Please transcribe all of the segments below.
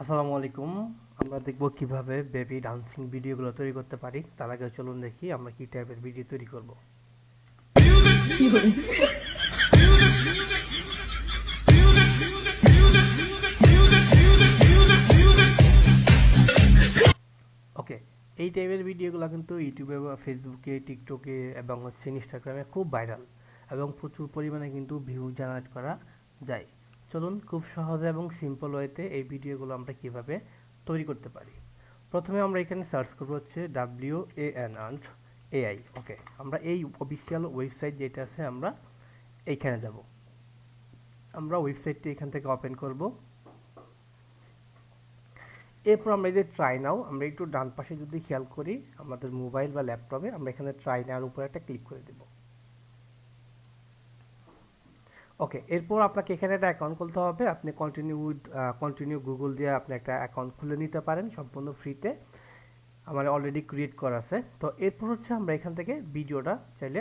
আসসালামু আলাইকুম। আমরা দেখব কিভাবে বেবি ডান্সিং ভিডিওগুলো তৈরি করতে পারি। তার আগে চলুন দেখি আমরা কি টাইপের ভিডিও তৈরি করব। ওকে, এই টাইপের ভিডিওগুলো কিন্তু ইউটিউবে বা ফেসবুকে, টিকটকে এবং ইনস্টাগ্রামে খুব ভাইরাল এবং প্রচুর পরিমাণে কিন্তু ভিউ জেনারেট করা যায়। চলুন খুব সহজে এবং সিম্পল ওয়েতে এই ভিডিওগুলো আমরা কিভাবে তৈরি করতে পারি। প্রথমে আমরা এখানে সার্চ করব হচ্ছে WAN&AI। ওকে, আমরা এই অফিসিয়াল ওয়েবসাইট যেটা আছে আমরা এইখানে যাব। আমরা ওয়েবসাইটটি এখান থেকে ওপেন করব। এরপর আমরা এই যে ট্রাই নাও, আমরা একটু ডান পাশে যদি খেয়াল করি আমাদের মোবাইল বা ল্যাপটপে, আমরা এখানে ট্রাই নাওর উপরে একটা ক্লিক করে দেব। ওকে, এরপর আপনাকে এখানে একটা অ্যাকাউন্ট খুলতে হবে। আপনি কন্টিনিউ গুগল দিয়ে আপনি একটা অ্যাকাউন্ট খুলে নিতে পারেন সম্পূর্ণ ফ্রিতে। আমার অলরেডি ক্রিয়েট করা আছে। তো এরপর হচ্ছে আমরা এখান থেকে ভিডিওটা চাইলে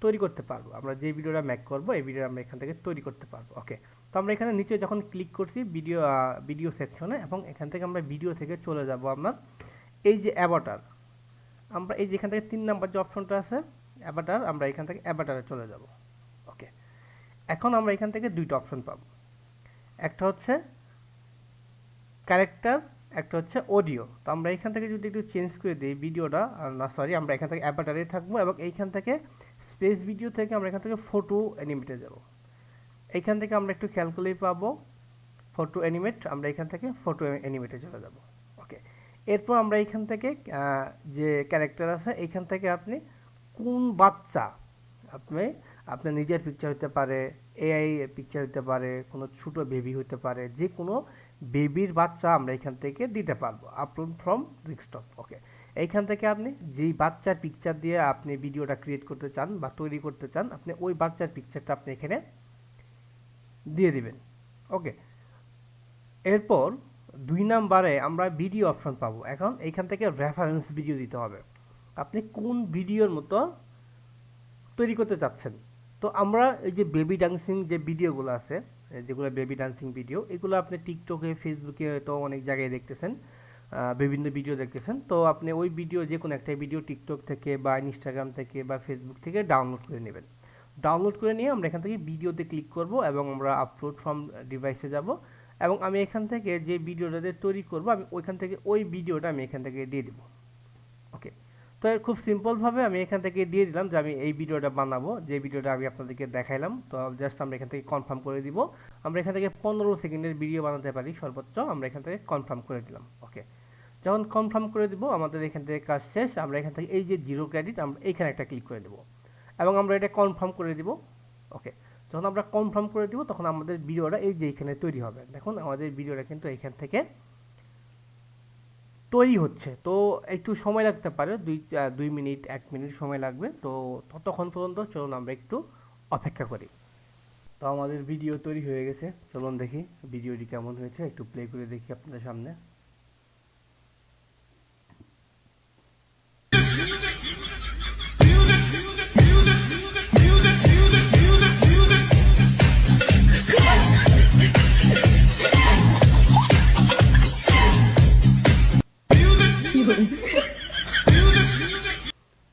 তৈরি করতে পারবো। আমরা যে ভিডিওটা মেক করব এই ভিডিও আমরা এখান থেকে তৈরি করতে পারবো। ওকে, তো আমরা এখানে নিচে যখন ক্লিক করছি ভিডিও সেকশনে, এবং এখান থেকে আমরা ভিডিও থেকে চলে যাব আপনার এই যে অ্যাভাটার। আমরা এই যে এখান থেকে 3 নাম্বার যে অপশনটা আছে অ্যাভাটার, আমরা এখান থেকে অ্যাভাটারে চলে যাব। ওকে, এখন আমরা এখান থেকে দুইটা অপশন পাবো। একটা হচ্ছে ক্যারেক্টার, একটা হচ্ছে অডিও। তো আমরা এখান থেকে যদি একটু চেঞ্জ করে দিই ভিডিওটা, না সরি, আমরা এখান থেকে অ্যাভাটারে থাকবো এবং এইখান থেকে স্পেস ভিডিও থেকে আমরা এখান থেকে ফটো অ্যানিমেটে যাব। এইখান থেকে আমরা একটু খেয়াল করলেই পাবো ফটো অ্যানিমেট, আমরা এখান থেকে ফটো অ্যানিমেটে চলে যাব। ওকে, এরপর আমরা এখান থেকে যে ক্যারেক্টার আছে এইখান থেকে আপনি কোন বাচ্চা, আপনি আপনার নিজের পিকচার হতে পারে, এআই এর পিকচার হতে পারে, কোনো ছোটো বেবি হতে পারে, যে কোনো বেবির বাচ্চা আমরা এখান থেকে দিতে পারবো আপলোড ফ্রম ডেস্কটপ। ওকে, এইখান থেকে আপনি যেই বাচ্চার পিকচার দিয়ে আপনি ভিডিওটা ক্রিয়েট করতে চান বা তৈরি করতে চান, আপনি ওই বাচ্চার পিকচারটা আপনি এখানে দিয়ে দিবেন। ওকে, এরপর 2 নাম্বারে আমরা ভিডিও অপশন পাবো। এখন এইখান থেকে রেফারেন্স ভিডিও দিতে হবে, আপনি কোন ভিডিওর মতো তৈরি করতে চাচ্ছেন। তো আমরা এই যে বেবি ডান্সিং যে ভিডিওগুলো আছে, যেগুলো বেবি ডান্সিং ভিডিও, এগুলো আপনি টিকটকে, ফেসবুকে হয়তো অনেক জায়গায় দেখতেছেন, বিভিন্ন ভিডিও দেখতেছেন। তো আপনি ওই ভিডিও যে কোনো একটা ভিডিও টিকটক থেকে বা ইনস্টাগ্রাম থেকে বা ফেসবুক থেকে ডাউনলোড করে নেবেন। ডাউনলোড করে নিয়ে আমরা এখান থেকে ভিডিওতে ক্লিক করব এবং আমরা আপলোড ফ্রম ডিভাইসে যাব, এবং আমি এখান থেকে যে ভিডিওটা তৈরি করব আমি ওইখান থেকে ওই ভিডিওটা আমি এখান থেকে দিয়ে দেবো। ওকে, তো খুব সিম্পলভাবে আমি এখান থেকে দিয়ে দিলাম যে আমি এই ভিডিওটা বানাবো, যে ভিডিওটা আমি আপনাদেরকে দেখাইলাম। তো জাস্ট আমরা এখান থেকে কনফার্ম করে দিব। আমরা এখান থেকে 15 সেকেন্ডের ভিডিও বানাতে পারি সর্বোচ্চ, আমরা এখান থেকে কনফার্ম করে দিলাম। ওকে, যখন কনফার্ম করে দিব আমাদের এখান থেকে কাজ শেষ। আমরা এখান থেকে এই যে 0 ক্রেডিট, আমরা এখানে একটা ক্লিক করে দেবো এবং আমরা এটা কনফার্ম করে দিব। ওকে, যখন আমরা কনফার্ম করে দিব তখন আমাদের ভিডিওটা এই যে এখানে তৈরি হবে। দেখুন আমাদের ভিডিওটা কিন্তু এখান থেকে তৈরি হচ্ছে। তো একটু সময় লাগতে পারে, 2 মিনিট 1 মিনিট সময় লাগবে। তো ততক্ষণ পর্যন্ত চলুন আমরা একটু অপেক্ষা করি। তো আমাদের ভিডিও তৈরি হয়ে গেছে, চলুন দেখি ভিডিওটি কেমন হয়েছে, একটু প্লে করে দেখি আপনাদের সামনে।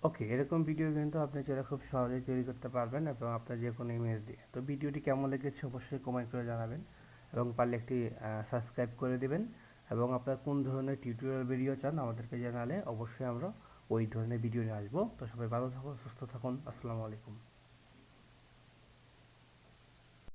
ওকে, এরকম ভিডিও কিন্তু আপনি চাইলে খুব সহজেই তৈরি করতে পারবেন এবং আপনার যে কোনো ইমেজ দিয়ে। তো ভিডিওটি কেমন লেগেছে অবশ্যই কমেন্ট করে জানাবেন এবং পারলে একটি সাবস্ক্রাইব করে দিবেন। এবং আপনার কোন ধরনের টিউটোরিয়াল ভিডিও চান আমাদেরকে জানালে অবশ্যই আমরা ওই ধরনের ভিডিও নিয়ে আসবো। তো সবাই ভালো থাকুন, সুস্থ থাকুন, আসসালামু আলাইকুম।